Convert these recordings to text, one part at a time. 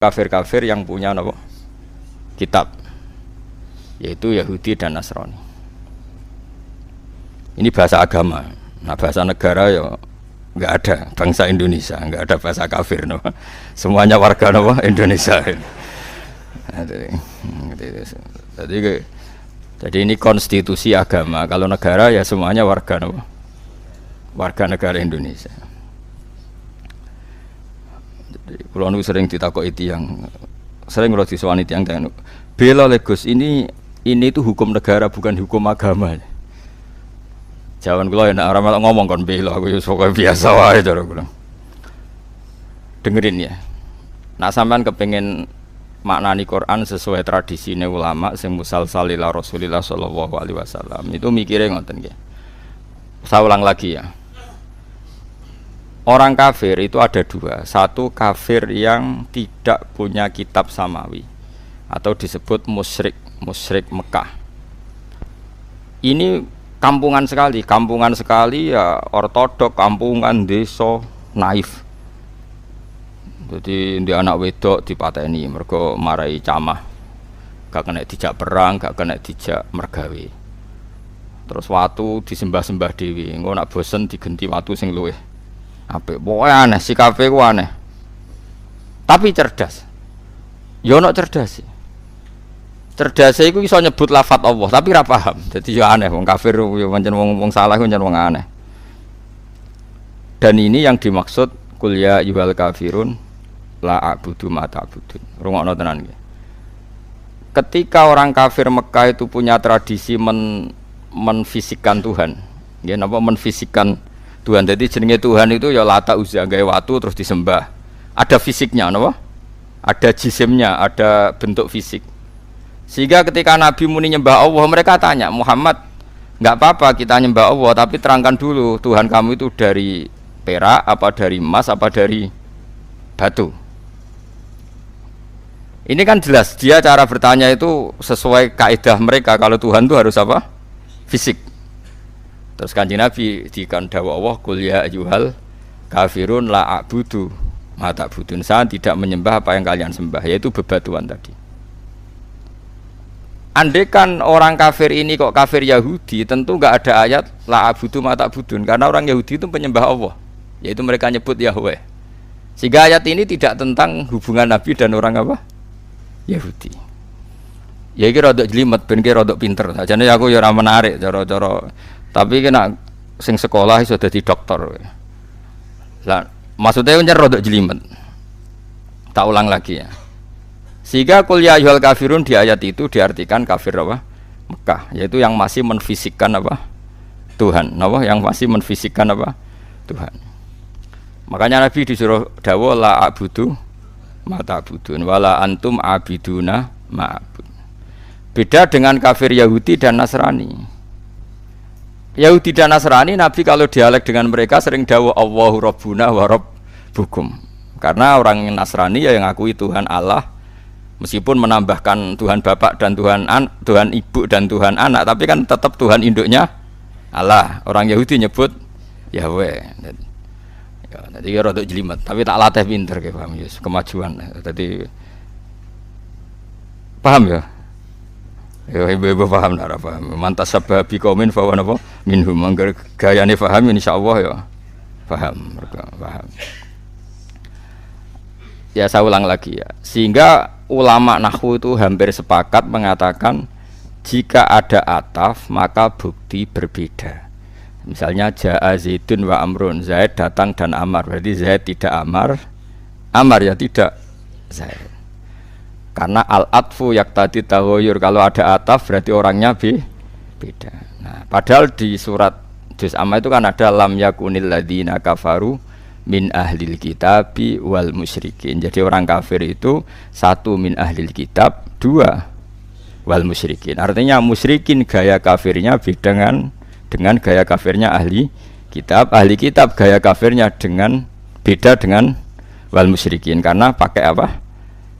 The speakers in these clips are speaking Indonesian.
kafir-kafir yang punya apa? Kitab, yaitu Yahudi dan Nasrani. Ini bahasa agama. Nah, bahasa negara ya nggak ada. Bangsa Indonesia nggak ada bahasa kafir, no. Semuanya warga no, Indonesia. Jadi ini konstitusi agama. Kalau negara ya semuanya warga no, warga negara Indonesia. Jadi kalau nu sering ditakoki yang sering kalau disewani tiang bela Legos ini itu hukum negara bukan hukum agama. Jawaban kula nek ora melok ngomong kon bela aku ya pokoke biasa wae cara kula. Dengerin ya. Nak sampean kepengin maknani Quran sesuai tradisine ulama sing musalsal ila Rasulillah sallallahu alaihi wasallam itu mikire ngoten nggih. Saya ulang lagi ya. Orang kafir itu ada dua. Satu kafir yang tidak punya kitab samawi atau disebut musyrik, musyrik Mekah. Ini kampungan sekali ya, ortodok, kampungan, desa, naif. Jadi di anak wedok dipateni mergo marai camah. Gak kena dijak perang, gak kena dijak mergawe. Terus watu disembah-sembah dewi. Engko nak bosen digenti watu sing luwih apik. Pokoke aneh, sikape ku aneh. Tapi cerdas. Yo ono cerdas. Cerdas iku iso nyebut lafaz Allah, tapi ora paham. Dadi yo aneh wong kafir yo pancen wong salah ku pancen wong aneh. Dan ini yang dimaksud qul ya ayyuhal kafirun la a'budu ma ta'budun. Rungokno tenan nggih. Ketika orang kafir Mekah itu punya tradisi menfisikkan Tuhan. Nggih napa menfisikkan Tuhan. Jadi jenenge Tuhan itu ya Lata Uzza gawe watu terus disembah. Ada fisiknya napa? Ada jisimnya, ada bentuk fisik. Sehingga ketika Nabi muni nyembah Allah, mereka tanya, Muhammad, enggak apa-apa kita nyembah Allah, tapi terangkan dulu Tuhan kamu itu dari perak, apa dari emas, apa dari batu. Ini kan jelas, dia cara bertanya itu sesuai kaidah mereka, kalau Tuhan itu harus apa? Fisik. Terus Kanjeng Nabi dikandhawa Allah qul ya ayyuhal kafirun la a'budu ma ta'budun. Saya tidak menyembah apa yang kalian sembah, yaitu bebatuan tadi. Andaikan orang kafir ini kok kafir Yahudi, tentu enggak ada ayat la a'budu ma ta'budun, karena orang Yahudi itu penyembah Allah, yaitu mereka nyebut Yahweh. Sehingga ayat ini tidak tentang hubungan Nabi dan orang apa? Yahudi. Ya iki rada jelimet ben ki rada pinter. Sajane aku ya ora menarik cara-cara. Tapi kena sing sekolah iso dadi dokter. Lah maksudnya nyer rada jelimet. Tak ulang lagi ya. Sehingga qul ya ayyuhal kafirun di ayat itu diartikan kafir apa? Mekah, yaitu yang masih menfisikkan apa? Tuhan. Napa yang masih menfisikkan apa? Tuhan. Makanya Nabi disuruh dawuh la a'budu ma ta'budun wala antum abiduna ma'bud. Beda dengan kafir Yahudi dan Nasrani. Yahudi dan Nasrani, Nabi kalau dialek dengan mereka sering dawuh Allahu Rabbuna wa Rabbukum. Karena orang Nasrani ya yang ngakui Tuhan Allah, meskipun menambahkan Tuhan Bapak dan Tuhan Ibu dan Tuhan Anak, tapi kan tetap Tuhan induknya Allah. Orang Yahudi nyebut Yahweh. Ya, jadi ya rada jelimet, tapi tak latih pinter kayak paham ya, kemajuan. Jadi paham ya? Ya ibu-ibu paham ora paham. Mantas sababi kaumin fa wa napa minhum angger gayane paham insyaallah ya. Paham, mereka paham. Ya saya ulang lagi ya. Sehingga ulama nahwu itu hampir sepakat mengatakan jika ada ataf maka bukti berbeda. Misalnya jaa Zaidun wa Amrun, Zaid datang dan Amar, berarti Zaid tidak Amar, Amar ya tidak Zaid. Karena al-atfu yaqtadi taghayyur, kalau ada ataf berarti orangnya beda. Nah, padahal di surat Juz Amma itu kan ada lam yakunil ladzina kafaru min ahlil kitabi wal musyrikin. Jadi orang kafir itu satu min ahlil kitab, dua wal musyrikin. Artinya musyrikin gaya kafirnya beda dengan gaya kafirnya ahli kitab gaya kafirnya beda dengan wal musyrikin karena pakai apa?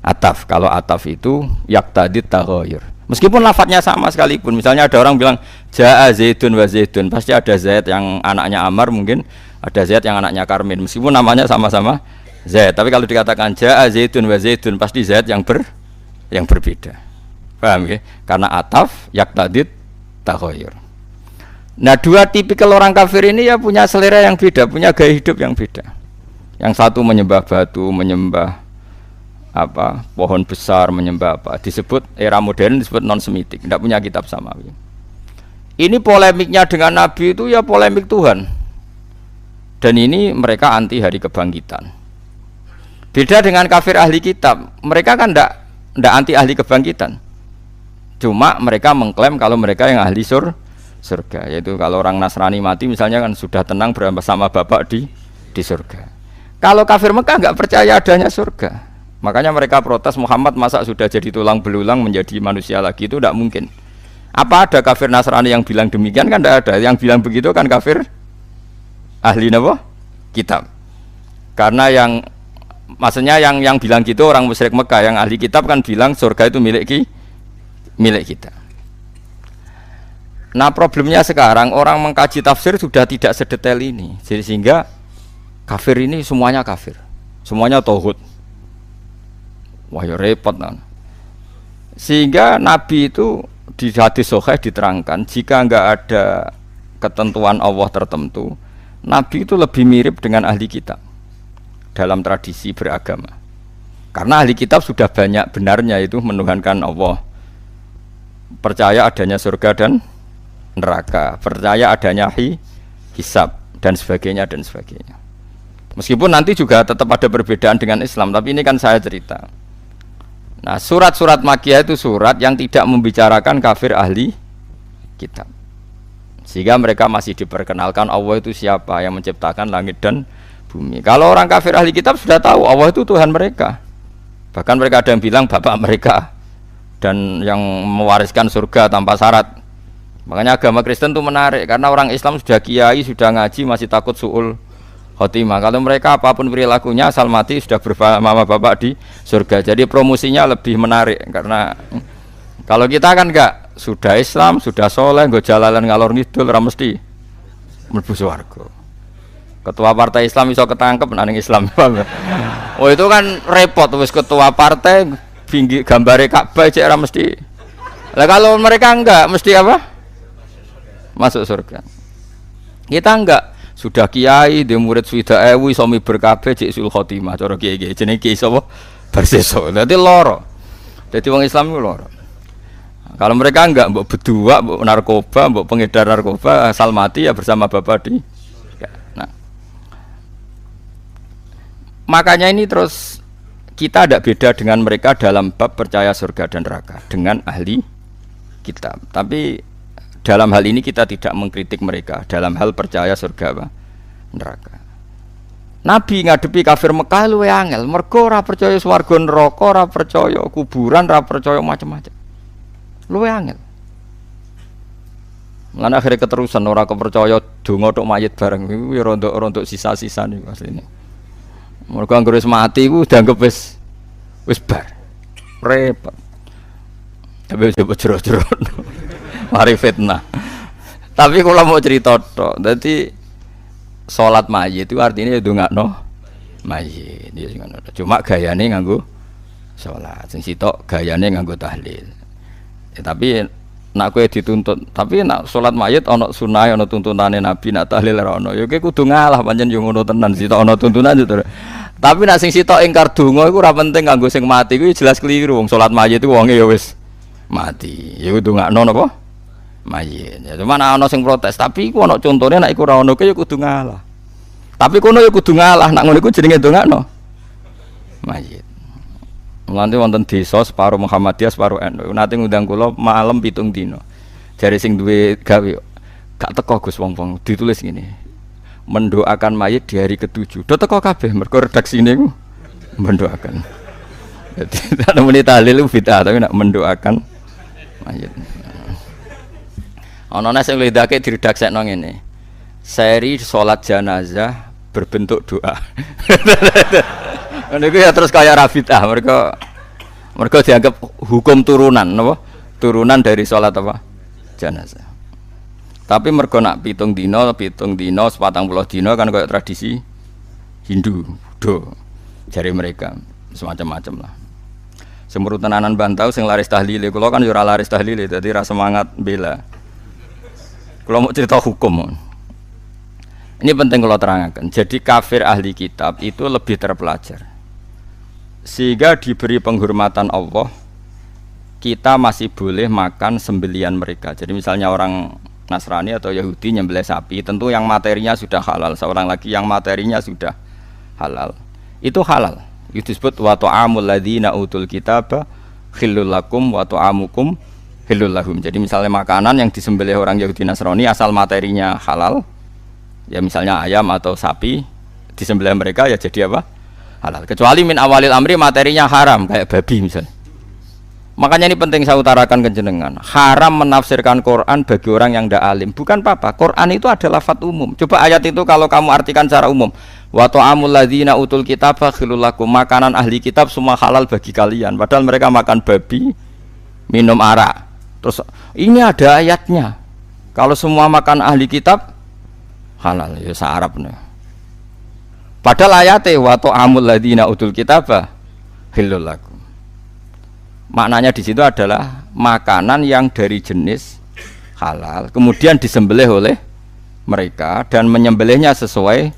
Ataf. Kalau ataf itu yaqtadi taghayyur. Meskipun lafadznya sama sekalipun, misalnya ada orang bilang jaa Zaidun wa Zaidun, pasti ada Zaid yang anaknya Amar, mungkin ada Zaid yang anaknya Karmin, meskipun namanya sama-sama Zaid. Tapi kalau dikatakan jaa Zaidun wa Zaidun pasti Zaid yang berbeda. Paham ya? Karena ataf yaktadid taghayyur. Nah, dua tipikal orang kafir ini ya punya selera yang beda, punya gaya hidup yang beda. Yang satu menyembah batu, menyembah apa? Pohon besar, menyembah apa? Disebut era modern disebut non semitik, tidak punya kitab samawi. Ini polemiknya dengan Nabi itu ya polemik Tuhan. Dan ini mereka anti hari kebangkitan. Beda dengan kafir ahli kitab, mereka kan tidak anti ahli kebangkitan. Cuma mereka mengklaim kalau mereka yang ahli surga, yaitu kalau orang Nasrani mati misalnya kan sudah tenang bersama Bapak di surga. Kalau kafir Mekah nggak percaya adanya surga, makanya mereka protes Muhammad masa sudah jadi tulang belulang menjadi manusia lagi, itu tidak mungkin. Apa ada kafir Nasrani yang bilang demikian? Kan tidak ada. Yang bilang begitu kan kafir ahli apa? Kitab. Karena maksudnya yang bilang gitu orang musyrik Mekah, yang ahli kitab kan bilang surga itu milik kita. Nah, problemnya sekarang orang mengkaji tafsir sudah tidak sedetail ini. Jadi sehingga kafir ini semuanya kafir. Semuanya tauhid. Wah, ya repot kan. Sehingga Nabi itu di hadis sahih diterangkan jika enggak ada ketentuan Allah tertentu, Nabi itu lebih mirip dengan ahli kitab dalam tradisi beragama. Karena ahli kitab sudah banyak benarnya itu menuhankan Allah, percaya adanya surga dan neraka, percaya adanya hisab dan sebagainya dan sebagainya. Meskipun nanti juga tetap ada perbedaan dengan Islam, tapi ini kan saya cerita. Nah, surat-surat Makkiyah itu surat yang tidak membicarakan kafir ahli kitab, sehingga mereka masih diperkenalkan Allah itu siapa yang menciptakan langit dan bumi. Kalau orang kafir ahli kitab sudah tahu Allah itu Tuhan mereka. Bahkan mereka ada yang bilang bapak mereka dan yang mewariskan surga tanpa syarat. Makanya agama Kristen itu menarik karena orang Islam sudah kiai, sudah ngaji masih takut su'ul khotimah. Kalau mereka apapun perilakunya asal mati sudah bersama bapak di surga. Jadi promosinya lebih menarik karena kalau kita kan enggak, sudah Islam, sudah soleh, nggo jalalan ngalor ngidul ora mesti mlebu swarga. Ketua partai Islam iso ketangkep nang Islam. Oh itu kan repot wis ketua partai pinggir gambare Ka'bah cek ora mesti. Lah kalau mereka enggak mesti apa? Masuk surga. Kita enggak, sudah kiai di murid swida ewu iso miber kabeh cek sul khotimah cara kiai-kiai jenenge kiai sapa berseso. Dadi loro. Dadi wong Islam iku loro. Kalau mereka enggak mbok bedua, mbok narkoba, mbok pengedar narkoba asal mati ya bersama bapak di. Nah. Makanya ini terus kita tidak beda dengan mereka dalam bab percaya surga dan neraka dengan ahli kitab. Tapi dalam hal ini kita tidak mengkritik mereka dalam hal percaya surga apa? Neraka. Nabi ngadepi kafir Mekah luwe angel, mergo ora percaya swarga neraka, ora percaya kuburan, ora percaya macam-macam. Luwe angel. Lan akhire keterusan ora kepercaya donga tok mayit bareng iku ya rontok-rontok sisa-sisa niku asline. Mergo anggere wis mati iku dianggep wis bar. Repot. Tapi coba jero-jero. Mari fitnah. Tapi kalau mau cerita tok, dadi salat mayit itu artinya ya ndongakno mayit. Ya ngono. Cuma gayane nganggo salat. Sing sitok gayane nganggo tahlil. Ya, tapi nak kowe dituntut, tapi nak salat mayit ana sunah, ana tuntunane Nabi, nak tahlil ora ana. Ya kowe kudu ngalah pancen yo ngono tenan sitok ana tuntunan yo. Tapi nak sing sitok ingkar donga iku ora penting kanggo sing mati iku jelas keliru. Wong salat mayit iku wonge ya wis mati. Ya kudu ngakno napa? Mayit. Ya cuma ana sing protes, tapi iku ana contone nek iku ora ono ke ya kudu ngalah. Tapi kono ya kudu ngalah, nak ngono iku jenenge ndongakno mayit. Nanti wonten desa separuh Muhammadiyah separuh NU. Nanti ngundang kula malam 7 dina. Jare sing duwe gawe gak teko Gus wong-wong ditulis ngene. Mendoakan mayit di hari ke-7. Do teko kabeh mergo redaksine ku mendoakan. Jadi tak muni tahlil bid'ah tapi nak mendoakan mayit. Ana nek sing lidake diredaksekno ngene. Seri salat jenazah berbentuk doa. Niku ya terus kaya Rafid'ah mereka dianggap hukum turunan napa? Turunan dari salat apa? Jenazah. Tapi mergo nak 7 dina, 40 dina kan kaya tradisi Hindu, Buddha. jari mereka semacam-macam lah. Semurut tenanan bantau sing laris tahlile, kula kan yo ora laris tahlile, dadi ra semangat bela. Kula mau cerita hukum. Ini penting kalau terangkan. Jadi kafir ahli kitab itu lebih terpelajar. Sehingga diberi penghormatan Allah, kita masih boleh makan sembelian mereka. Jadi misalnya orang Nasrani atau Yahudi nyembelih sapi, tentu yang materinya sudah halal. Seorang lagi yang materinya sudah halal, itu halal. Itu disebut wa ta'amul ladzina utul kitaba khillul lakum wa ta'amukum khillul lahum. Jadi misalnya makanan yang disembelih orang Yahudi Nasrani asal materinya halal, ya misalnya ayam atau sapi disembelih mereka ya jadi apa? Halal. Kecuali min awalil amri materinya haram kayak babi misalnya. Makanya ini penting saya utarakan ke jenengan. Haram menafsirkan Quran bagi orang yang tidak alim. Bukan apa-apa. Quran itu adalah lafadz umum. Coba ayat itu kalau kamu artikan secara umum. Wa ta'amul ladzina utul kitaba khilul lakum. Makanan ahli kitab semua halal bagi kalian. Padahal mereka makan babi, minum arak. Terus ini ada ayatnya. Kalau semua makan ahli kitab halal. Ya se-Arab nih. Padahal ayatnya wa ta'amul ladzina utul kitaba khilul lakum. Maknanya di situ adalah makanan yang dari jenis halal, kemudian disembelih oleh mereka dan menyembelihnya sesuai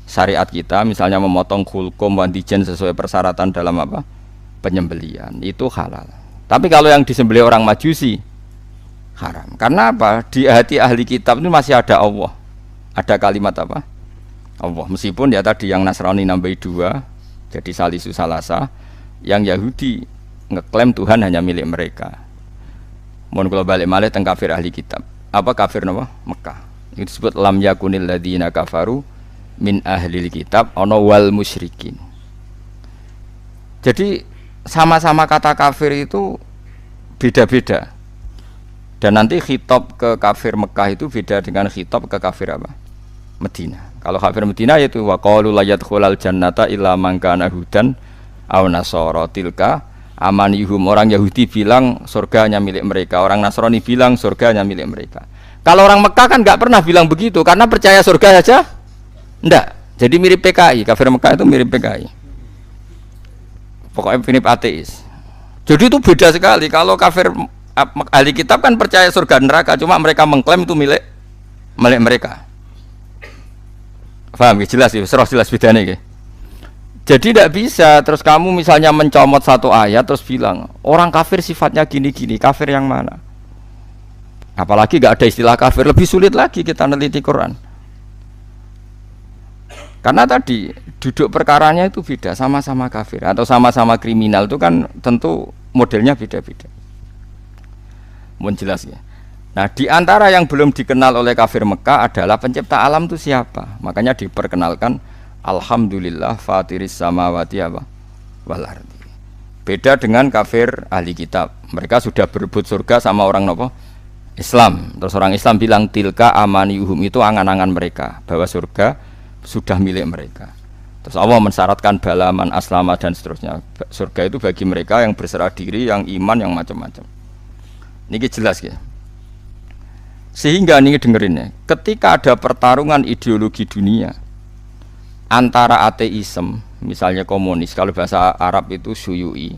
syariat kita, misalnya memotong khulqum wandijen sesuai persyaratan dalam apa? Penyembelihan, itu halal. Tapi kalau yang disembelih orang Majusi haram. Karena apa? Di hati ahli kitab ini masih ada Allah. Ada kalimat apa? Allah. Meskipun ya tadi yang Nasrani nambahi 2 jadi salisu salasa, yang Yahudi ngeklaim Tuhan hanya milik mereka. Mohon kalau balik malih teng kafir ahli kitab. Apa kafir napa? Mekah. Itu disebut lam yakunil ladzina kafaru min ahlil kitab ana wal musyrikin. Jadi sama-sama kata kafir itu beda-beda. Dan nanti khitab ke kafir Mekah itu beda dengan khitab ke kafir apa? Madinah. Kalau kafir Madinah yaitu wa qalu la yadkhulal jannata illa man kana hudan aw nasara tilka amanihum. Orang Yahudi bilang surga hanya milik mereka, orang Nasrani bilang surga hanya milik mereka. Kalau orang Mekah kan nggak pernah bilang begitu karena percaya surga saja enggak. Jadi mirip PKI, kafir Mekah itu mirip PKI. Pokoknya mirip ateis. Jadi itu beda sekali. Kalau kafir ahli kitab kan percaya surga neraka, cuma mereka mengklaim itu milik mereka. Paham ya? Jelas ya, jelas bedanya ya. Jadi tidak bisa terus kamu misalnya mencomot satu ayat terus bilang orang kafir sifatnya gini-gini, kafir yang mana? Apalagi gak ada istilah kafir, lebih sulit lagi kita neliti Quran. Karena tadi duduk perkaranya itu beda, sama-sama kafir atau sama-sama kriminal itu kan tentu modelnya beda-beda. Mohon jelas ya. Nah di antara yang belum dikenal oleh kafir Mekah adalah pencipta alam itu siapa? Makanya diperkenalkan alhamdulillah fatiris samawati wal ardi. Beda dengan kafir ahli kitab. Mereka sudah berebut surga sama orang nopo? Islam. Terus orang Islam bilang tilka amaniyuhum, itu angan-angan mereka bahwa surga sudah milik mereka. Terus Allah mensyaratkan balaman aslama dan seterusnya. Surga itu bagi mereka yang berserah diri, yang iman, yang macam-macam. Ini jelas ya. Sehingga ini dengerin ya. Ketika ada pertarungan ideologi dunia antara ateisme, misalnya komunis, kalau bahasa Arab itu syuyu'i,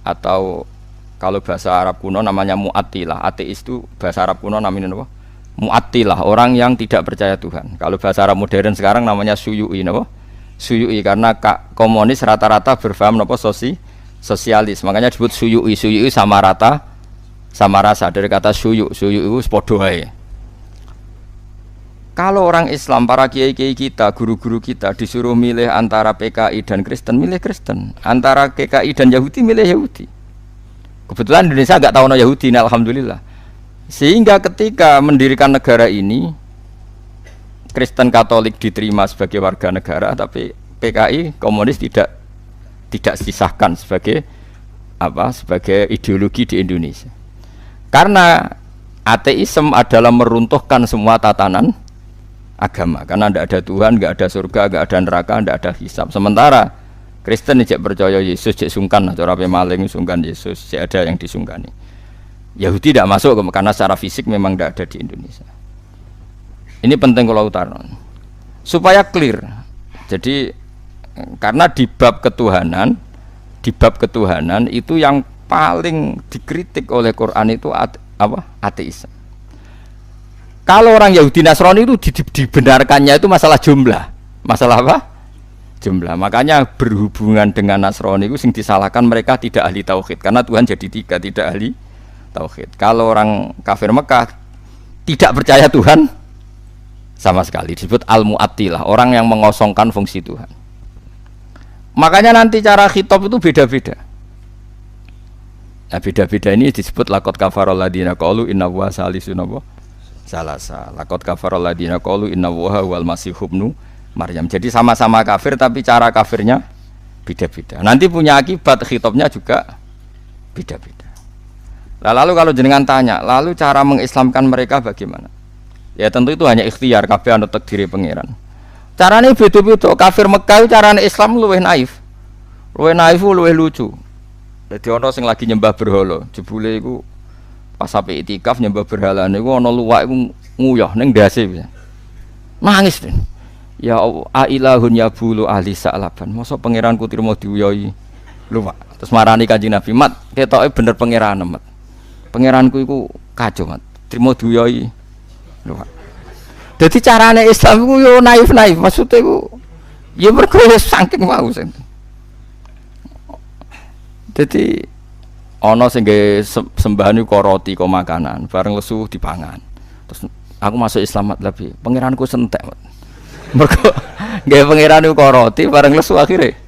atau kalau bahasa Arab kuno namanya mu'attilah. Ateis itu bahasa Arab kuno namanya apa? Mu'attilah, orang yang tidak percaya Tuhan. Kalau bahasa Arab modern sekarang namanya syuyu'i, apa? Syuyu'i, karena komunis rata-rata berfaham apa? Sosialis, makanya disebut syuyu'i. Syuyu'i sama rata, sama rasa, dari kata syuyu'. Syuyu' itu podo ae. Kalau orang Islam, para kiai-kiai kita, guru-guru kita disuruh milih antara PKI dan Kristen, milih Kristen. Antara PKI dan Yahudi, milih Yahudi. Kebetulan Indonesia nggak tahu no Yahudi, alhamdulillah. Sehingga ketika mendirikan negara ini, Kristen Katolik diterima sebagai warga negara, tapi PKI komunis tidak disahkan sebagai apa? Sebagai ideologi di Indonesia. Karena ateisme adalah meruntuhkan semua tatanan agama, karena tidak ada Tuhan, tidak ada surga, tidak ada neraka, tidak ada hisab. Sementara Kristen tidak percaya Yesus, cek sungkan, cara pemaling sungkan Yesus, cek ada yang disungkani. Yahudi tidak masuk karena secara fisik memang tidak ada di Indonesia. Ini penting kalau utara supaya clear. Jadi Karena di bab ketuhanan itu yang paling dikritik oleh Quran itu ateis. Kalau orang Yahudi Nasrani itu dibenarkannya itu masalah jumlah. Masalah apa? Jumlah. Makanya berhubungan dengan Nasrani itu sing disalahkan mereka tidak ahli tauhid karena Tuhan jadi tiga, tidak ahli tauhid. Kalau orang kafir Mekah tidak percaya Tuhan sama sekali, disebut al-mu'attilah, orang yang mengosongkan fungsi Tuhan. Makanya nanti cara khitab itu beda-beda. Nah, beda-beda ini disebut laqad kafarul ladina qalu inna huwa salisun salasa. Laqad kafarul ladina qalu inna huwa wal masih ibnu Maryam. Jadi sama-sama kafir tapi cara kafirnya beda-beda. Nanti punya akibat khitabnya juga beda-beda. Lalu kalau jenengan tanya, lalu cara mengislamkan mereka bagaimana? Ya tentu itu hanya ikhtiar, kabeh anut takdire pangeran. Carane beda-beda. Kafir Mekah carane Islam luwih naif. Luwih lucu. Dadi ana sing lagi nyembah berhala, jebule iku pas sampai itikaf nyembah berhala niku ana luwak iku nguyah ning ndase. Nangis den. Ya ailahun ya bulu ahli sa'laban. Mosok pangeranku trimo diuyohi luwak. Terus marani Kanjeng Nabi, "Mat, ketoke bener pangeran, Mat. Pangeranku iku kacau, Mat. Trimo diuyohi luwak." Jadi carane Islam itu yo naif-naif, maksudnya itu ya mergo saking mau sen. Jadi ana sing sembahan iku roti kok makanan, bareng lesu dipangan. Terus aku masuk Islam lebih, pangeranku sentek. Mergo nggih pangeran iku roti bareng lesu akhire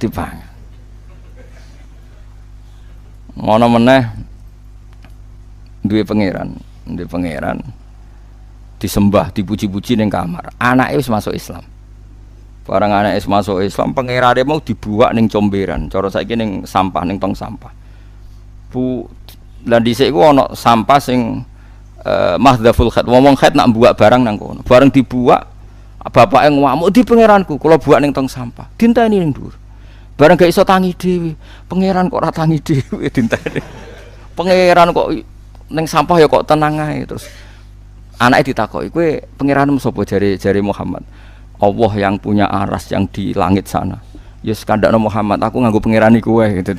dipangan. Ngono meneh duwe pangeran disembah, dipuji-puji ning kamar. Anake wis masuk Islam. Barang anake wis masuk Islam, pangerane mau dibuak ning comberan. Cara saiki ning sampah, ning tong sampah. Lan dhisik iku ana sampah sing mahdhaful khat. Wong khat nak buak barang nang kono. Bareng dibuak, bapake ngamuk di pangeranku, kula buak ning tong sampah. Dinteni ning dhuwur. Bareng gak iso tangi dhewe. Pangeran kok ora tangi dhewe dinteni. Pangeran kok ning sampah ya kok tenang ae terus. Anaknya ditakoki, kowe pangeranmu sapa jare Muhammad? Allah yang punya aras yang di langit sana. Ya sekandakno Muhammad, aku nganggo pangerani kowe gitu.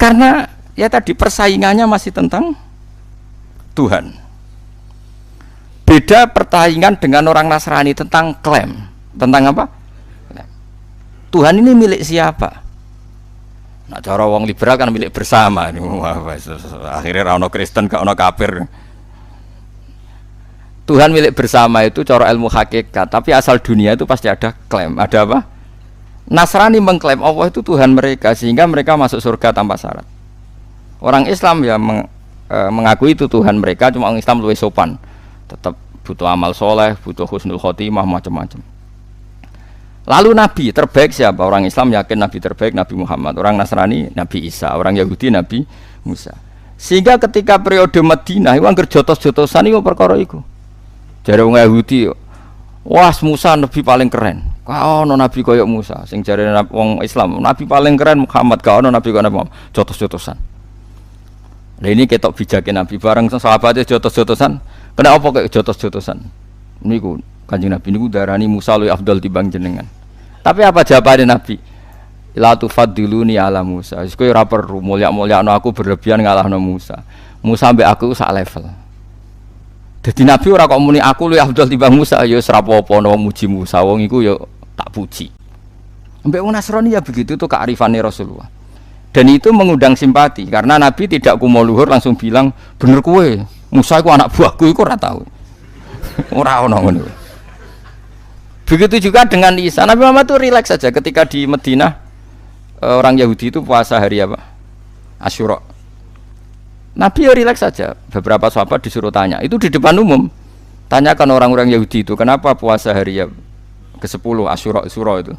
Karena ya tadi persaingannya masih tentang Tuhan. Beda persaingan dengan orang Nasrani tentang klaim. Tentang apa? Tuhan ini milik siapa? Nah, cara wong liberal kan milik bersama. Akhirnya ra ono Kristen, gak ono kafir. Tuhan milik bersama itu cara ilmu hakikat, tapi asal dunia itu pasti ada klaim. Ada apa? Nasrani mengklaim Allah itu Tuhan mereka sehingga mereka masuk surga tanpa syarat. Orang Islam ya mengakui itu Tuhan mereka, cuma orang Islam lebih sopan. Tetap butuh amal soleh, butuh husnul khotimah, macam-macam. Lalu Nabi terbaik siapa? Orang Islam yakin Nabi terbaik Nabi Muhammad. Orang Nasrani Nabi Isa. Orang Yahudi Nabi Musa. Sehingga ketika periode Madinah itu anggar jotos-jotosan itu perkara itu. Jare wong Yahudi, wah Musa nabi paling keren. Kau ono nabi koyok Musa. Sing jare wong Islam, nabi paling keren Muhammad. Kau ono nabi koyok Muhammad. Jotos-jotosan. Nah ini ketok bijaknya nabi bareng sahabatnya jotos-jotosan. Kenapa kayak jotos-jotosan? Niku Kanjeng Nabi niku darani Musa luwih afdal timbang jenengan. Tapi apa jawabannya Nabi? La tufaddiluni ala Musa. Wis kowe ora perlu mulya-mulyakno aku berlebihan ngalahno Musa. Musa mbek aku sak level. Jadi Nabi ora kok muni aku luwih afdal timbang Musa, ya wis ora apa-apa wong muji Musa, wong iku ya tak puji. Mbek wong Nasrani ya begitu tuh kearifane Rasulullah. Dan itu mengundang simpati karena Nabi tidak kumo luhur langsung bilang bener kowe, Musa iku anak buahku iku ora tau. Ora ono ngono. Begitu juga dengan Isa. Nabi Muhammad itu rileks saja ketika di Madinah orang Yahudi itu puasa hari apa? Asyura. Nabi ya rileks saja. Beberapa sahabat disuruh tanya, itu di depan umum. Tanyakan orang-orang Yahudi itu, kenapa puasa hari ya ke-10 Asyura itu?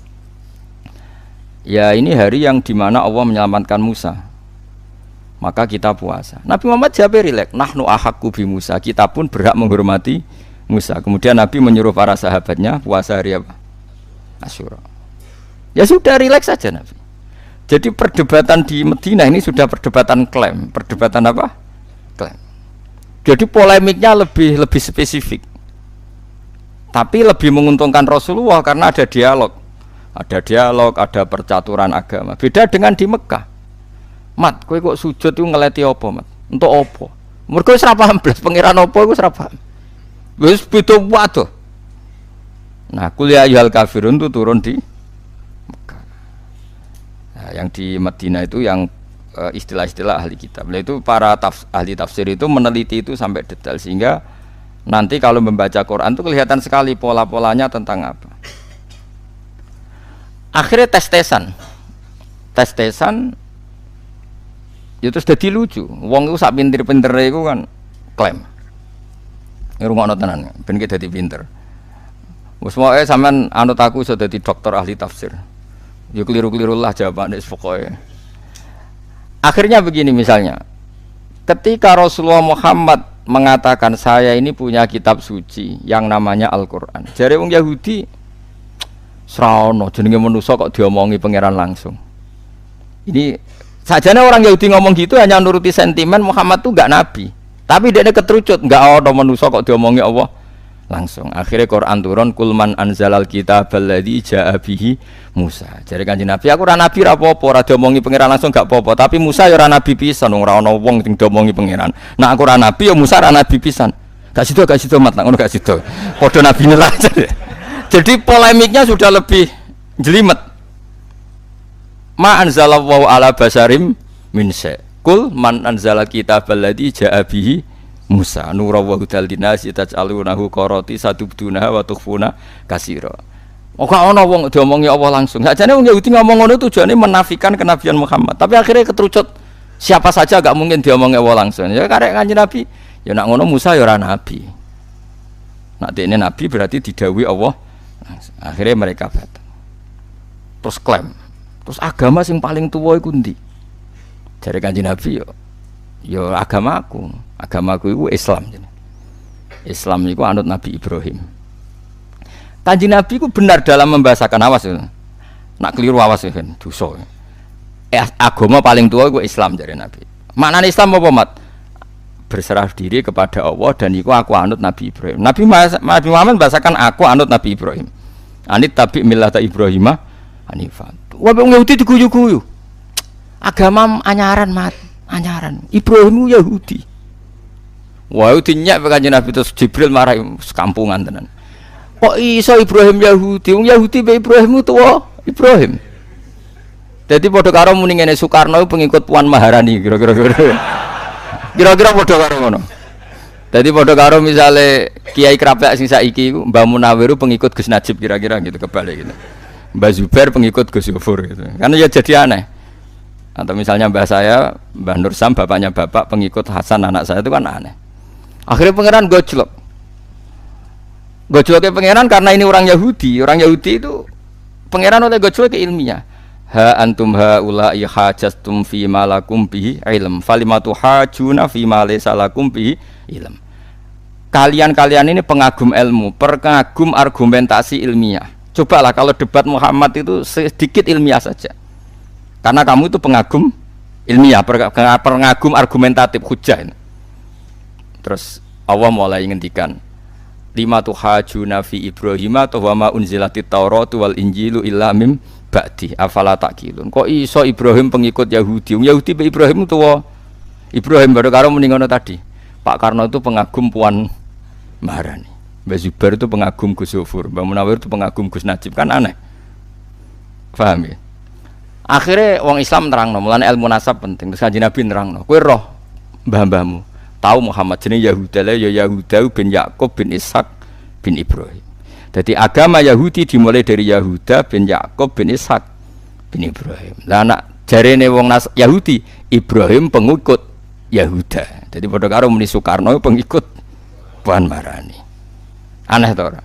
Ya ini hari yang dimana Allah menyelamatkan Musa. Maka kita puasa. Nabi Muhammad jawab rileks, nahnu ahaqqu bi Musa. Kita pun berhak menghormati Musa. Kemudian Nabi menyuruh para sahabatnya puasa hari apa? Asyura. Ya sudah rileks saja Nabi. Jadi perdebatan di Madinah ini sudah perdebatan klaim. Perdebatan apa? Klaim. Jadi polemiknya lebih spesifik. Tapi lebih menguntungkan Rasulullah karena ada dialog. ada dialog, ada percaturan agama. Beda dengan di Mekah. Mat, kowe kok sujud itu ngeleti apa, Mat? Untuk apa? Mergo wis ora paham blas pangeran apa iku wis ora paham. Wis beda waduh. Nah, kuliah ayyuhal kafirun itu turun di Mekah. Nah, yang di Madinah itu yang istilah-istilah ahli kitab. Nah, itu para ahli tafsir itu meneliti itu sampai detail sehingga nanti kalau membaca Quran itu kelihatan sekali pola-polanya tentang apa. Akhirnya tes-tesan itu jadi lucu. Wong itu sak pinter-pinter itu kan klaim. Ngrungokno tenan, ben ki dadi pinter. Wes moe sampean anut aku iso dadi dokter ahli tafsir. Ya keliru-keliru lah jawabane pokoke. Akhirnya begini misalnya, ketika Rasulullah Muhammad mengatakan saya ini punya kitab suci yang namanya Al-Quran. Jare wong Yahudi sraono jenenge manusa kok diomongi pangeran langsung. Ini sajane orang Yahudi ngomong gitu hanya nuruti sentimen Muhammad tuh enggak nabi. Tapi dia keterucut enggak ono manusa kok diomongi Allah langsung. Akhirnya Quran turun kulman anzalal kitab alladzi jaa bihi Musa. Jare Kanjeng Nabi aku ora nabi ra apa-apa, ora diomongi pangeran langsung gak apa-apa, tapi Musa ya ora nabi pisan, ora ana wong sing diomongi pangeran. Nah aku ora nabi ya Musa ora nabi pisan. Gak sido mat ngono gak sido. Padha nabi nerah. Jadi polemiknya sudah lebih jelimet. Ma anzalallahu ala basarim min sa. Kul man anzalal kitab alladzi jaa bihi Musa nura wa hudal dinasi taj'alunahu qarati sadubdunaha wa tukhfuna katsira. Ora ana wong diomongi Allah langsung. Sakjane wong Yahudi ngomong ngono tujuane menafikan kenabian Muhammad. Tapi akhirnya keterucut siapa saja gak mungkin diomongi Allah langsung. Ya karek Kanjeng Nabi, ya nak ngono Musa ya ora nabi. Nak dene nabi berarti didhawuhi Allah. Akhirnya mereka batal. Terus klaim. Terus agama sing paling tuwa iku ndi? Jare Kanjeng Nabi ya agamaku itu Islam. Islam itu anut Nabi Ibrahim. Kanjeng Nabi itu benar dalam membahasakan, awas ya. Nak keliru awas ya kan, dosa. Agama paling tua itu Islam jare Nabi. Maknanya Islam apa mat? Berserah diri kepada Allah dan itu aku anut Nabi Ibrahim. Nabi Muhammad membahasakan aku anut Nabi Ibrahim. Anit tabi millata Ibrahimah hanifan. Wah wong Yahudi diguyu-guyu. Agama anyaran mat, anyaran. Ibrahim Yahudi. Wah, itu nyak Kanjeng Nabi terus Jibril marah sekampungan tenan. Kok iso Ibrahim Yahudi? Wong Yahudi be Ibrahim itu Ibrahim. Jadi padha karo muni ngene Soekarno pengikut Puan Maharani kira-kira. Kira-kira padha karo ngono. Jadi padha karo misale Kiai Krapek sing saiki iku Mbah Munawir pengikut Gus Najib kira-kira gitu kebalik gitu. Mbah Zubair pengikut Gus Yofur gitu. Karena ya jadi aneh. Atau misalnya mbah saya, Mbah Nur Sam bapaknya bapak pengikut Hasan anak saya itu kan aneh. Akhirnya pangeran gojlok ke pangeran karena ini orang Yahudi itu pangeran oleh gojlok ke ilmiah. Ha antum haula'i hajastum fi ma lakum bihi ilm falimatu hajuna fi ma laysa lakum bihi ilm. Kalian ini pengagum ilmu, pengagum argumentasi ilmiah. Cobalah kalau debat Muhammad itu sedikit ilmiah saja. Karena kamu itu pengagum ilmiah, pengagum argumentatif hujah. Terus Allah mulai ngendikan lima tuhajuna fi Ibrahim wa ma unzilatit Tauratu wal Injilu illa mim ba'di afala taqilun. Kok iso Ibrahim pengikut Yahudi? Yahudi be Ibrahim tuwa. Ibrahim baru karo muni ngono tadi. Pak Karno itu pengagum Puan Maharani. Mbak Zubair itu pengagum Gus Yofur, Mbak Munawir itu pengagum Gus Najib, kan aneh. Paham ya? Akhirnya wong Islam nerangno, mulane ilmu nasab penting. Terus Kanjeng Nabi nerangno, kowe roh mbah-mbahmu tahu Muhammad jenenge Yahuda ya Yahuda bin Yakub bin Ishak bin Ibrahim. Jadi agama Yahudi dimulai dari Yahuda bin Yakub bin Ishak bin Ibrahim. Lah anak jarene wong Yahudi Ibrahim pengikut Yahuda. Jadi padha karo muni Soekarno pengikut Puan Maharani. Aneh to ora?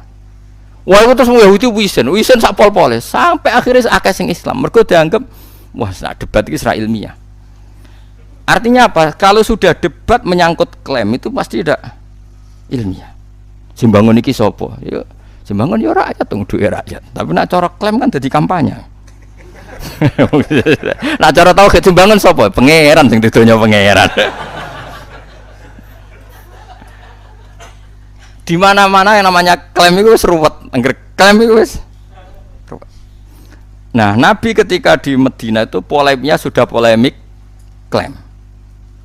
Wah itu terus Yahudi wisen sak pol-pole sampai akhirnya akeh sing Islam. Mergo dianggap wah sak debat iki ora ilmiah. Artinya apa? Kalau sudah debat menyangkut klaim itu pasti tidak ilmiah. Sing bangun iki sapa? Ya sing bangun ya rakyat tong duwe rakyat. Tapi nek cara klaim kan dadi kampanye. Nek cara tauhid sing bangun sapa? Pangeran sing didonya pangeran. Di mana-mana yang namanya klaim itu wis ruwet. Angger klaim itu wis ruwet. Nah, Nabi ketika di Medina itu polemiknya sudah polemik klaim.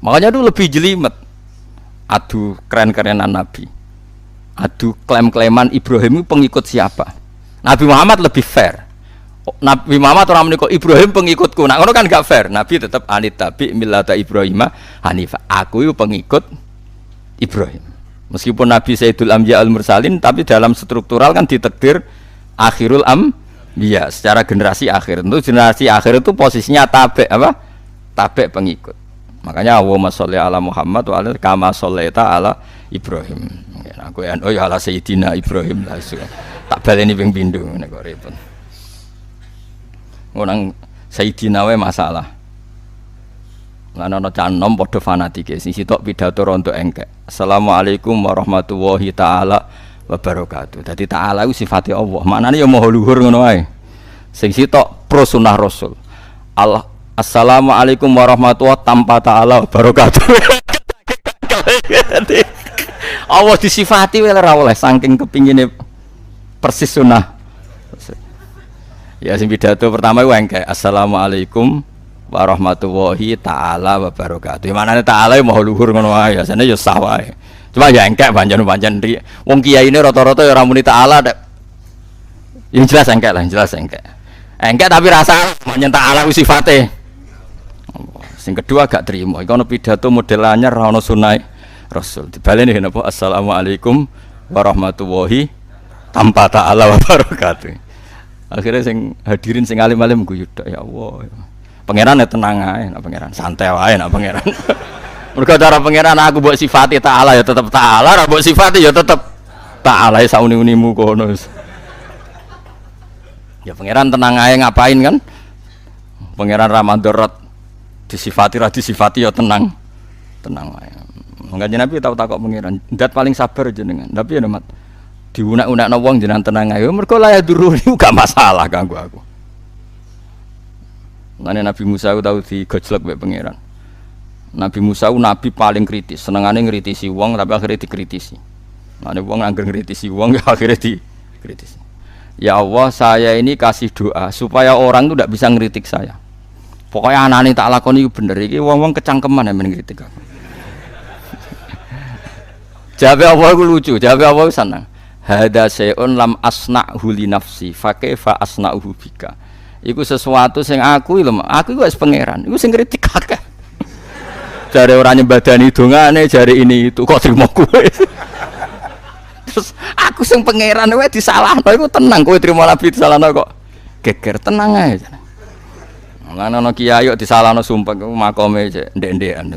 Makanya itu lebih jelimet. Adu keren-kerenan Nabi. Adu klaim-klaiman Ibrahim itu pengikut siapa? Nabi Muhammad lebih fair. Nabi Muhammad orang menikah Ibrahim pengikutku. Nah, itu kan gak fair. Nabi tetap anitabi millata Ibrahim Hanifah. Aku itu pengikut Ibrahim. Meskipun Nabi Sayyidul Anbiya al-Mursalin, tapi dalam struktural kan ditakdir akhirul anbiya, secara generasi akhir. Tentu generasi akhir itu posisinya tabe apa? Tabe pengikut. Makanya Allahumma sholli ala Muhammad wa ala kama shollaita ala Ibrahim. Aku ya ala Sayyidina Ibrahim lah. Tak baleni ping pindho nek kok repot. Orang Sayyidina wae masalah. Lan ana canom padha fanatike sing sitok pidato rontok engkek. Assalamualaikum warahmatullahi taala wabarakatuh. Dadi taala iku sifate Allah. Maknane ya maha luhur ngono wae. Sing sitok pro sunah Rasul. Allah Assalamualaikum warahmatullahi tanpa taala wabarakatuh. Allah disifati wae ora oleh saking kepingine persis sunah. Ya sing pidato pertama iku engkek. Assalamualaikum warahmatullahi taala wabarakatuh. Manane taala maha luhur ngono wae, asane ya sah wae. Cuma ya engkek pancen wong kiai ini rata-rata ya ora muni taala nek. Yang jelas engkek lah, jelas engkek. Engkek tapi rasa pancen taala ku sifate. Sing kedua gak terima. Iku ana pidato model anyar ora ana sunah Rasul. Dibaleni napa assalamualaikum warahmatullahi tanpa taala wabarakatuh. Akhirnya sing hadirin sing alim-alim guyu ya Allah. Pangeran ya tenang ae, nak pangeran santai wae nak pangeran. Mergo cara pangeran aku mbok sifati taala ya tetep taala, ora mbok sifati ya tetep taala sauni-unimu kono. Ya pangeran tenang ae ngapain kan? Pangeran Ramadharat disifati ra disifati ya tenang. Tenang wae. Mangkane Nabi tau takok pangeran, ndat paling sabar jenengan. Tapi ya Mat, diunak-unakno wong jenengan tenang ae. Mergo la ya duru niku gak masalah kanggo aku. Mane Nabi Musa ku tau digojlok mbek pangeran. Nabi Musa ku nabi paling kritis, senengane ngritisi wong tapi akhirnya dikritisi. Mane wong anggere ngritisi wong ya akhirnya dikritisi. Ya Allah, saya ini kasih doa supaya orang itu tidak bisa ngritik saya. Pokoknya anane tak lakoni iku bener iki wong-wong kecangkeman men ngritik aku. Jawabe Allah ku lucu, jawabe Allah seneng. Hada sayun lam asna'hu li nafsi fa kaifa asna'uhu bika. Iku sesuatu sing aku wis pangeran. Iku sing kritik akeh. Jare ora nyembadani dongane, jare ini itu kok trimo kowe. Terus aku sing pangeran wae disalahno iku tenang kowe trimo nabi disalahno kok geger tenang ae. Lan ana kiai kok disalahno sumpah makome cek ndek-ndekan.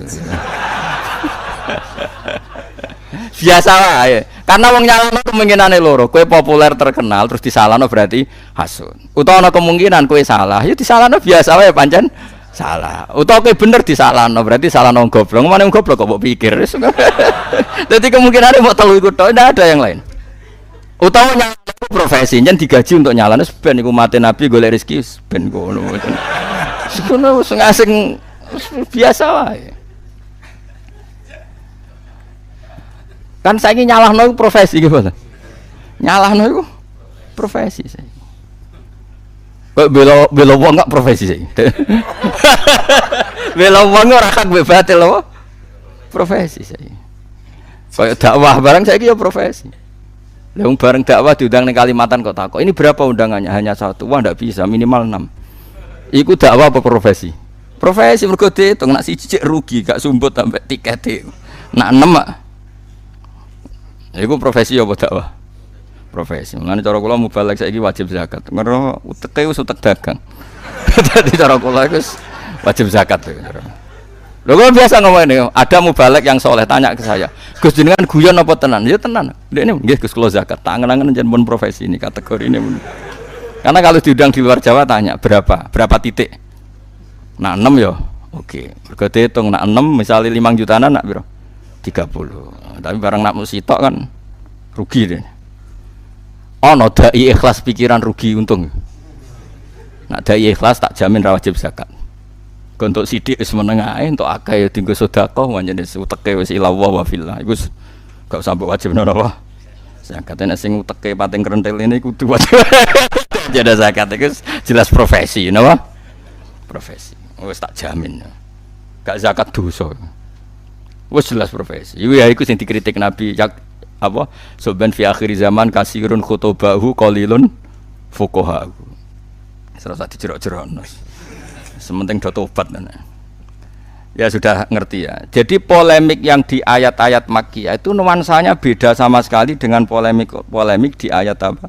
Biasa wae. Karena wong nyalano kemungkinane loro, kowe populer terkenal terus disalahno berarti hasud. Utawa ana kemungkinan kowe salah, ya disalahno biasa wae pancen salah. Utawa kowe bener disalahno berarti salahno goblok. Mane goblok kok mbok pikir. Dadi kemungkinane mbok telu iku tok, ndak ada yang lain. Utawa nyalano profesi, nyen digaji untuk nyalano ben iku mate Nabi golek rezeki ben ngono. Sekono sing asing biasa wae. Kan saiki nyalahno iku profesi iki boten. Nyalahno iku profesi saiki. Kok belo wong gak profesi saiki. Belo wong ora hak bebatil apa? Profesi saiki. Kayak dakwah barang saiki ya profesi. Lah wong bareng dakwah diundang ning Kalimantan kok takok, "Ini berapa undangannya?" Hanya satu. Wah, ndak bisa, minimal 6. Iku dakwah apa profesi? Profesi mergo diitung nak siji rugi gak sumbut sampai tiket. Nak 6 mak. Iku profesi apa dakwah? Profesi. Mulane cara kula mubalek saiki wajib zakat. Ngono uteke wis utek dagang. Dadi cara kula iku wajib zakat. Lho kok biasa ngomongin ada mubalek yang soleh tanya ke saya, "Gus jenengan guyon apa tenan?" Ya tenan. Ndekne nggih Gus kula zakat. Tangan-tangan njen pun profesi ini kategori ini. Karena kalau diundang di luar Jawa tanya berapa titik. Nak 6 ya. Oke. Mergo diitung nak 6 misalnya 5 jutaan nak piro? 30. Tapi barang nak musitok kan rugi deh. Ono dai ikhlas pikiran rugi untung. Nak dai ikhlas tak jamin ra wajib zakat. Untuk sidik wis menengah ae entuk akeh ya dienggo sedekah pancen uteke wis ilawah wa fillah. Iku gak usah mbok wajib napa. Zakat nek sing uteke pating krentel ini kudu wajib. Jadi zakat itu jelas profesi, napa? Profesi. Wis tak jamin. Gak zakat dosa. Wis jelas profesi. Iku sing dikritik Nabi apa? Soban fi akhir zaman kasirun khutubahu qalilun fuqaha. Serasa dijerok-jerokno. Sementing do tobat. Ya sudah ngerti ya. Jadi polemik yang di ayat-ayat Makkiyah itu nuansanya beda sama sekali dengan polemik di ayat apa?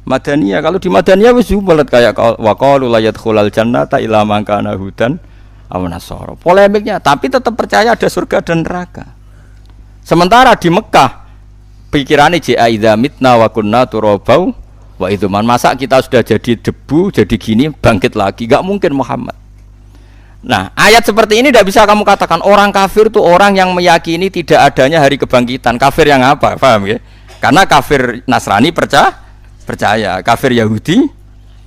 Madaniyah. Kalau di Madaniyah wis bulat kayak wa qalu la yadkhulul jannata illa man kana hudan aw nasara. Polemiknya tapi tetap percaya ada surga dan neraka. Sementara di Mekah pikirannya ja idza mitna wa kunna turabau wa idzuman, masa kita sudah jadi debu, jadi gini bangkit lagi? Enggak mungkin Muhammad. Nah, ayat seperti ini tidak bisa kamu katakan orang kafir itu orang yang meyakini tidak adanya hari kebangkitan. Kafir yang apa? Paham ya? Karena kafir Nasrani percaya, kafir Yahudi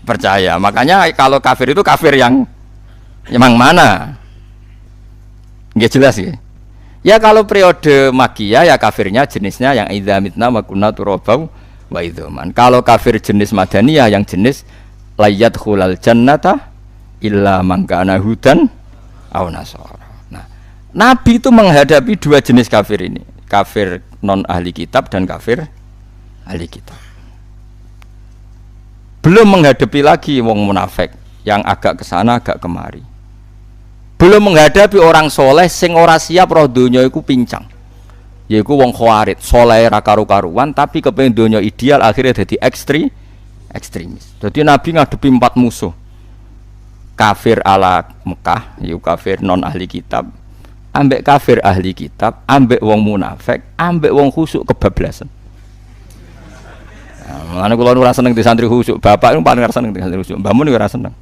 percaya. Makanya kalau kafir itu kafir yang mana? Nggak jelas ya. Ya kalau periode Makkiyah ya kafirnya jenisnya yang idza mitna wa kunna turabau wa idzuman. Kalau kafir jenis Madaniyah yang jenis layat khulal jannata illa man kana hudan aw nasara. Nah, Nabi itu menghadapi dua jenis kafir ini, kafir non ahli kitab dan kafir ahli kitab. Belum menghadapi lagi wong munafik yang agak kesana agak kemari. Belum menghadapi orang soleh sing ora siap roh donya iku pincang. Yaiku wong khawarit, soleh ra karu-karuan tapi kepengin donya ideal akhirnya jadi ekstremis. Jadi Nabi ngadepi 4 musuh. Kafir ala Mekah, yaiku kafir non ahli kitab, ambek kafir ahli kitab, ambek wong munafik, ambek wong khusuk kebablasan. Mulane kula ora seneng di santri khusuk, bapak itu paling ora seneng di santri khusuk. Mbah Mun ora seneng.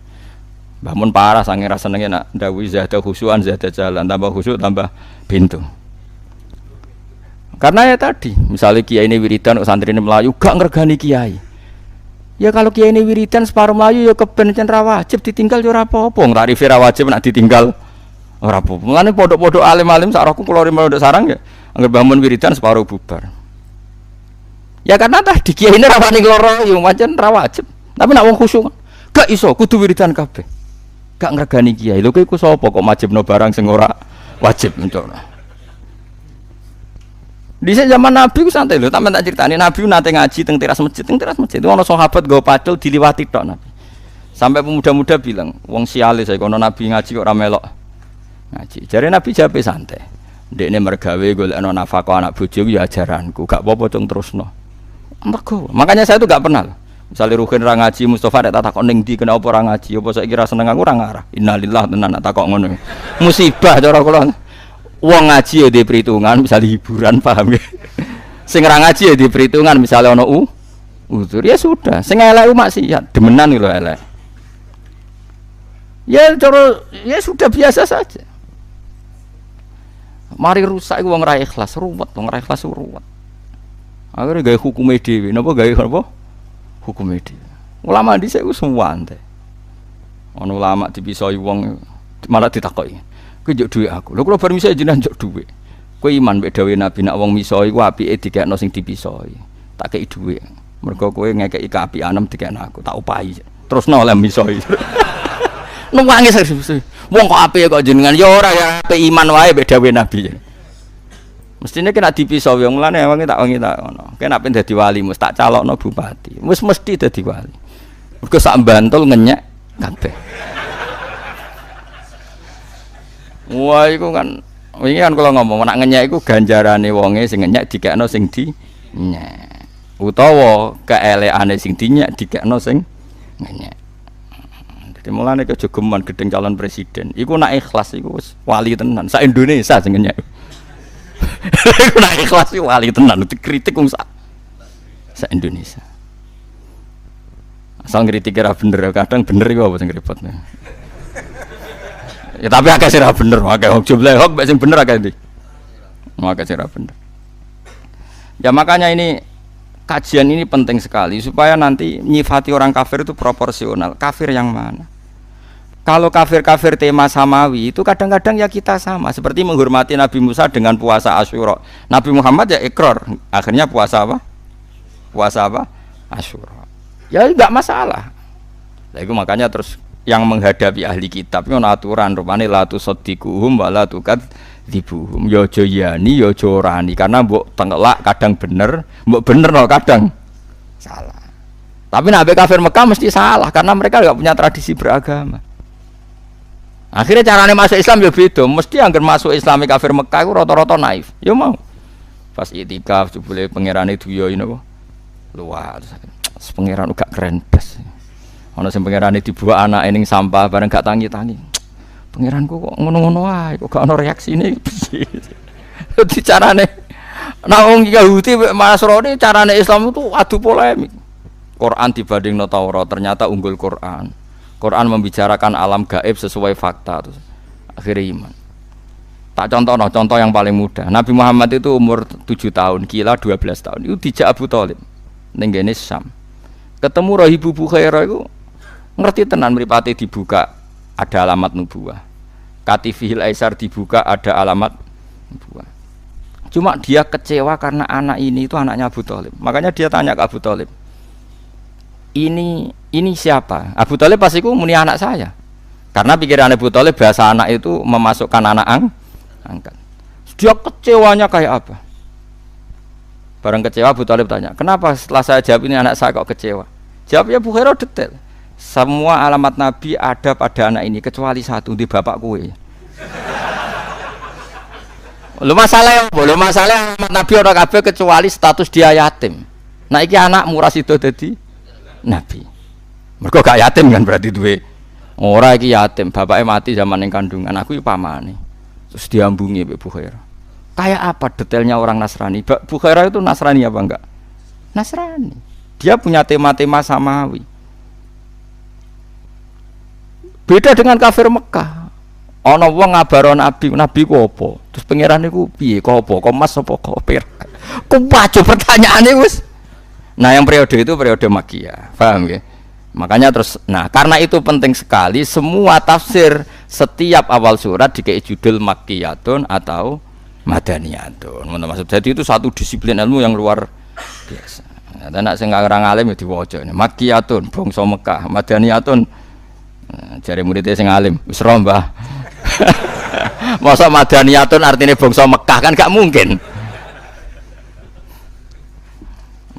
Mbah Mun parah sange ora senenge nak ndawuhi zada khusuan zada jalan, tambah khusuk tambah pintu. Karena ya tadi, misalnya kiai ini wiridan santri ini Melayu gak ngergani kiai. Ya kalau kiai ini wiridan separuh Melayu ya kebencen ra wajib ditinggal yo ora apa-apa. Tarif ra wajib nak ditinggal ora apa-apa. Mulane pondok-pondok alim-alim sak roku kula pondok sarang ya anggere bangun wiridan separuh bubar. Ya karena tadi kiai ini ra wani loro yo pancen ra wajib. Tapi nak wong khusyuk gak iso kudu wiridan kabeh. Gak ngregani kiai. Lho kowe iku sapa kok majibno barang sing ora wajib mencok. Di zaman Nabi ku santai lho, tak ceritani Nabi nate ngaji teng teras masjid. Itu ana sahabat nggo pacul diliwati tok Nabi. Sampai pemuda-muda bilang, wong siale saya kono Nabi ngaji kok ora melok ngaji. Jare Nabi jape santai. Ndekne mergawe golekno nafkah anak bojo ya ajaranku, gak apa-apa cung terusno. Mergo, makanya saya itu gak pernah. Misalnya Ruhin ra ngaji, Mustafa nek tak takon ning ndi kena apa ora ngaji, apa saiki ra seneng aku ora ngarah. Innalillah tenan tak takok ngono. Musibah cara kula. Wong ngaji ya di perhitungan, misalnya hiburan, paham ya? Sing ra ngaji ya di perhitungan, misalnya ono uzur ya sudah. Sing elek maksiat, demenan lho elek. Ya cara ya sudah biasa saja. Mari rusak iku wong ra ikhlas, ruwet, wong ra ikhlas ruwet. Akhire gawe hukume dhewe, napa gawe apa? Hukume dhewe. Ulama dhisik ku suwante. Ono ulama dipisoi wong malah ditakoki. Kowe njuk dhuwit aku. Lho kula bar misoi jenengan njuk dhuwit. Kowe iman mek dawuhe Nabi nek wong misoi ku apike dikekno sing dipisoi. Tak kei dhuwit. Mergo kowe ngekeki kaapianem dikekno aku, tak upahi. Terusno oleh misoi. Nangis serius. Wong kok apike kok jenengan ya ora ya apik iman wae mek dawuhe Nabi. Mestine kena dipisoi wong lane wong tak ngono. Kena pen dadi wali mus tak calokno bupati. Wis mesti dadi wali. Mergo sak Bantul ngenyek kabeh. Wah, iku kan, ini kan kalau ngomong nak ngenyek iku ganjarane wonge sing ngenyek dikekno sing dinyek. Utawa keeleane sing dinyek dikekno sing ngenyek. Dadi mulane kejogeman gedeng calon presiden. Iku nak ikhlas iku wis wali tenan. Sak Indonesia sing ngenyek. Iku nak ikhlas iki wali tenan dikritik wong sak Indonesia. Asal ngritik ora bener, kadang bener iku apa sing repot. Ya tapi agak sih bener, agak hok jumlah hok, sing bener agak ini, agak sih bener. Ya makanya ini kajian ini penting sekali supaya nanti nyifati orang kafir itu proporsional. Kafir yang mana? Kalau kafir-kafir tema samawi itu kadang-kadang ya kita sama. Seperti menghormati Nabi Musa dengan puasa Asyura. Nabi Muhammad ya ikrar, akhirnya puasa apa? Puasa apa? Asyura. Ya enggak masalah. Lah iku makanya terus yang menghadapi ahli kitab ngono aturan rupane la tusaddiquhum wa la tukadzibuhum. Ya aja yani ya aja orani karena mbok tengelak kadang bener, mbok bener no kadang salah. Tapi nabi kafir Mekah mesti salah karena mereka enggak punya tradisi beragama. Akhirnya caranya masuk Islam ya beda. Mesti anggar masuk Islam kafir Mekah itu rata-rata naif. Ya mau. Pas itikaf jebule pangerane duya napa. Luar. Pangeran uga keren bes. Ana sing pangerane dibuat anake ning sampah bareng gak tangi-tangi. Pangeranku kok ngono-ngono ae, kok gak ana reaksine. Dadi carane nek wong Yahudi Nasrani carane Islam itu adu polemik. Quran dibandingno Taurat ternyata unggul Quran. Quran membicarakan alam gaib sesuai fakta terus akhirnya iman. Tak contoh yang paling mudah. Nabi Muhammad itu umur 7 tahun, Kila 12 tahun. Itu dijak Abu Thalib ning gene Syam. Ketemu Rahibu Bukhairah itu ngerti tenan mripate dibuka ada alamat nubuwah. Katifihil Aisar dibuka ada alamat nubuwah. Cuma dia kecewa karena anak ini itu anaknya Abu Thalib. Makanya dia tanya ke Abu Thalib, ini siapa? Abu Thalib pasti ku muni anak saya. Karena pikiran Abu Thalib bahasa anak itu memasukkan anak angkat. Dia kecewanya kayak apa? Barang kecewa Abu Thalib tanya, kenapa setelah saya jawab ini anak saya kok kecewa? Jawabnya Bukhairah detail. Semua alamat Nabi ada pada anak ini kecuali satu di bapak kue. Lu masalah alamat Nabi orang kabeh kecuali status dia yatim. Nah iki anak murah itu dadi Nabi. Mergo gak yatim kan berarti duwe. Ora iki yatim, bapaknya mati zaman ning kandungan. Aku iki pamane. Terus diambungi Mbak Bukhairah. Kayak apa detailnya orang Nasrani? Bukhairah itu Nasrani apa enggak? Nasrani. Dia punya tema-tema samawi. Beda dengan kafir Mekah. Ana wong ngabaro Nabi ku apa? Terus pangeran niku piye? Kok apa? Kok mas apa kok perak? Ku wajo pertanyaane wis. Nah yang periode itu periode Makkiyah, paham ya? Makanya terus, nah karena itu penting sekali semua tafsir setiap awal surat dikei judul Makkiyatun atau Madaniyatun. Maksud jadi itu satu disiplin ilmu yang luar biasa. Dan nak sing ngarang alim ya diwaca ini Makkiyatun bangsa Mekah, Madaniyatun jare muridé sing alim wis ro Mbah. Masa Madaniyatun artinya bangsa Mekah kan gak mungkin.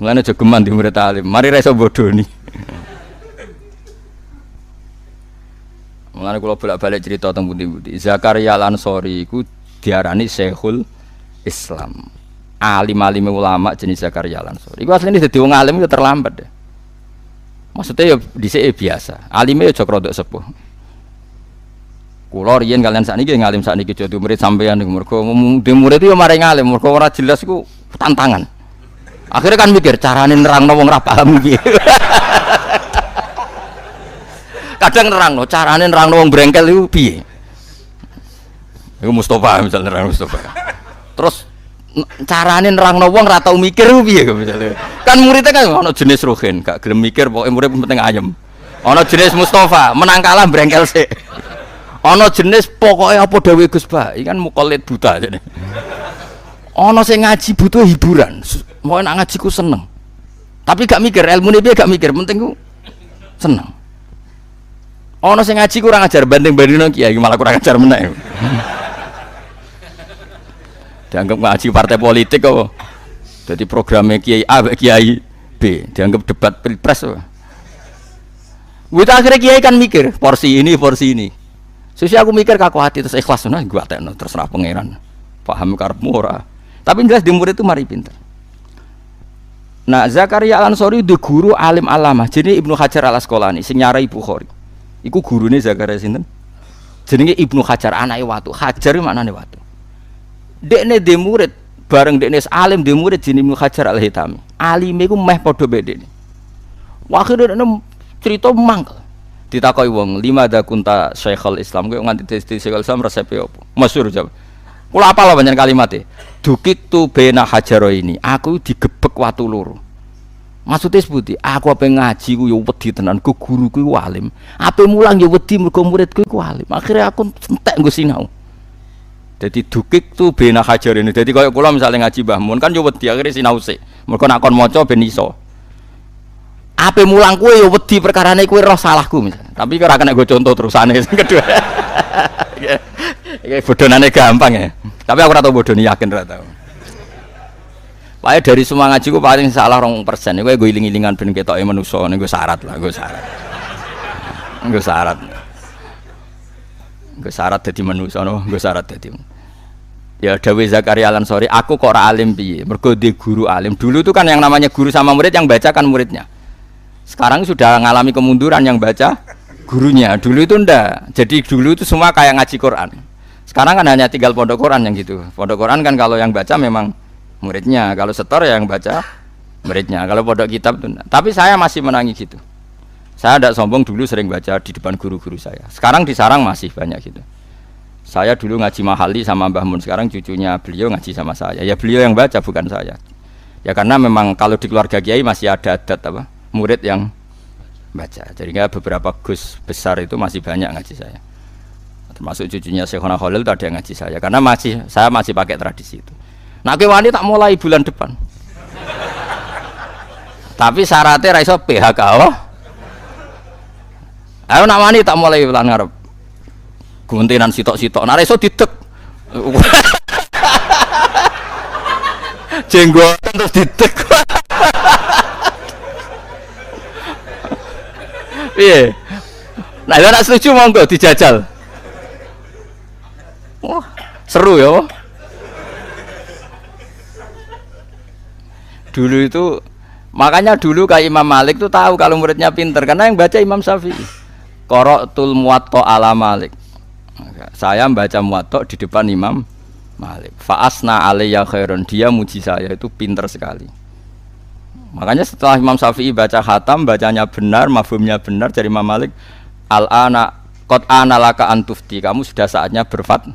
Mulane jogeman di murid alim, mari ra iso bodoni. Mulane kula bolak-balik cerita teng pundi-pundi. Zakaria Al-Ansori iku diarani Syekhul Islam. Alim-alim ulama jenis Zakaria Al-Ansori. Iku asline dadi wong alim itu terlambat deh. Maksudnya ya dhisik biasa. Alime ya aja rodok sepuh. Kula riyen kalian sakniki ngalim sakniki jadi murid sampeyan niku mergo murid yo mari ngalim mergo ora jelas iku tantangan. Akhirnya kan mikir carane nerangno wong ra paham piye. Kadang nerangno carane nerangno wong brengkel iku piye. Iku Mustofa misalnya nerangno Mustofa. Terus carane nerangno wong ra tau mikir iku piye misalnya. Kan muridnya kan ana jenis Ruhin, gak gelem mikir pokoke murid penting ayem. Ana jenis Mustofa, menang kalah brengkel sik. Ana jenis pokoke apa dawuh Gus Ba, iki kan mukallid buta jane. Ana sing ngaji butuh hiburan. Mau nak ngaji ku seneng, tapi gak mikir ilmu ini gak mikir, penting ku seneng. Ono sing ngaji kurang ajar banding-bandingno kiai malah kurang ajar meneh. Dianggap ngaji partai politik kok. Jadi programnya kiai A kiai B dianggap debat pilpres. Wita akhirnya kiai kan mikir porsi ini. Susi aku mikir kaku hati terus ikhlas nah gua tekno terserah pangeran. Paham karepmu ora. Tapi jelas di murid itu mari pinter. Nah Zakaria Al-Ansori itu guru alim alamah. Jadi Ibnu Hajar Al-Asqalani sing nyarai Bukhari. Iku gurune Zakaria sinten? Jenenge Ibnu Hajar anake watu. Hajar iki maknane watu. Dekne de murid bareng dekne alim de murid jenenge Ibnu Hajar Al-Hitami. Alime iku meh padha bedene. Akhire dekne cerita mangkel. Ditakoki wong, "Lima da kunta Syekhul Islam?" Kowe nganti Syekhul Islam resepe opo? Masyhur jawab. Kula apal pancen kalimate. Dukik tu bena hajaro ini. Aku digebek watu loro. Maksudnya sebuti, aku apa ngaji ku yo wedi tenan, ku guru ku alim. Apa mulang yo wedi mergo muridku ku alim. Akhirnya aku entek nggo sinau. Jadi dukik tu bena hajar ini. Jadi kaya kula misalnya ngaji Mbah Mun kan yo wedi akhirnya sinau sik. Mergo nek kon maca ben iso. Ape mulang kowe ya wedi perkarane kowe roh salahku misalnya. Tapi ora kena go contoh terusane sing kedua. Iki bodonane gampang ya. Tapi aku ora tau bodoni yakin ora tau. Wae dari semua ngaji ku paling salah 2%. Kowe go iling-ilingan ben ketoke manusa niku syarat lah, nggo syarat. Nggo syarat. Nggo syarat dadi manusa no, nggo syarat dadi. Ya Dawe Zakaria Al-Ansori, aku kok ora alim piye? Mergo di guru alim. Dulu itu kan yang namanya guru sama murid, yang baca kan muridnya. Sekarang sudah mengalami kemunduran, yang baca gurunya. Dulu itu ndak. Jadi dulu itu semua kayak ngaji Quran. Sekarang kan hanya tinggal pondok Quran yang gitu. Pondok Quran kan kalau yang baca memang muridnya, kalau setor ya yang baca muridnya. Kalau pondok kitab itu ndak. Tapi saya masih menangi gitu. Saya tidak sombong, dulu sering baca di depan guru-guru saya. Sekarang di sarang masih banyak gitu. Saya dulu ngaji Mahali sama Mbah Mun, sekarang cucunya beliau ngaji sama saya. Ya beliau yang baca bukan saya. Ya karena memang kalau di keluarga kiai masih ada adat apa? Murid yang baca. Jadi beberapa gus besar itu masih banyak ngaji saya. Termasuk cucunya Syekhona Khalil itu ada yang ngaji saya. Karena saya masih pakai tradisi itu. Nah, Kewani tak mulai bulan depan. Tapi syaratnya ra iso PHK. Oh. Ayo nak wani tak mulai bulan ngarep. Guntinan sitok-sitok, nah iso didek. Jenggotan terus didek. Iya. Nah, itu nak setuju monggo dijajal. Wah, seru ya. Dulu itu, makanya dulu kayak Imam Malik tuh tahu kalau muridnya pinter, karena yang baca Imam Syafi'i. Qara'tul Muwatta ala Malik. Saya membaca Muwatta di depan Imam Malik. Fa'asna alayya khairan, dia muji saya itu pinter sekali. Makanya setelah Imam Syafi'i baca khatam, bacanya benar, mafhumnya benar dari Imam Malik, al-ana qad ana laka antufti, kamu sudah saatnya berfatwa.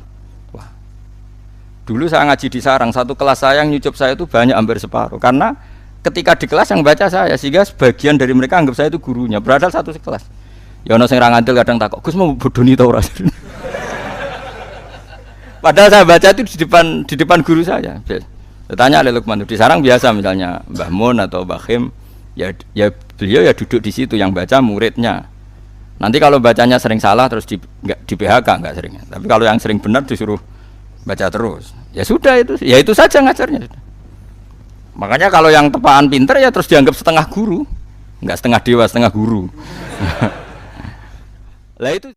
Dulu saya ngaji di sarang, satu kelas saya yang nyucup saya itu banyak, hampir separuh. Karena ketika di kelas yang baca saya, sehingga sebagian dari mereka anggap saya itu gurunya, berada satu kelas. Ya ono sing ra ngandel kadang takok, Gus mau bodoni ta ora? Padahal saya baca itu di depan guru saya. Tanya oleh Lukman di sarang biasa misalnya Mbah Mun atau Mbah Khim, ya beliau ya duduk di situ, yang baca muridnya. Nanti kalau bacanya sering salah terus di PHK enggak sering. Tapi kalau yang sering benar disuruh baca terus. Ya sudah itu, ya itu saja ngajarnya. Makanya kalau yang tepaan pinter ya terus dianggap setengah guru, enggak setengah dewa, setengah guru. Lah itu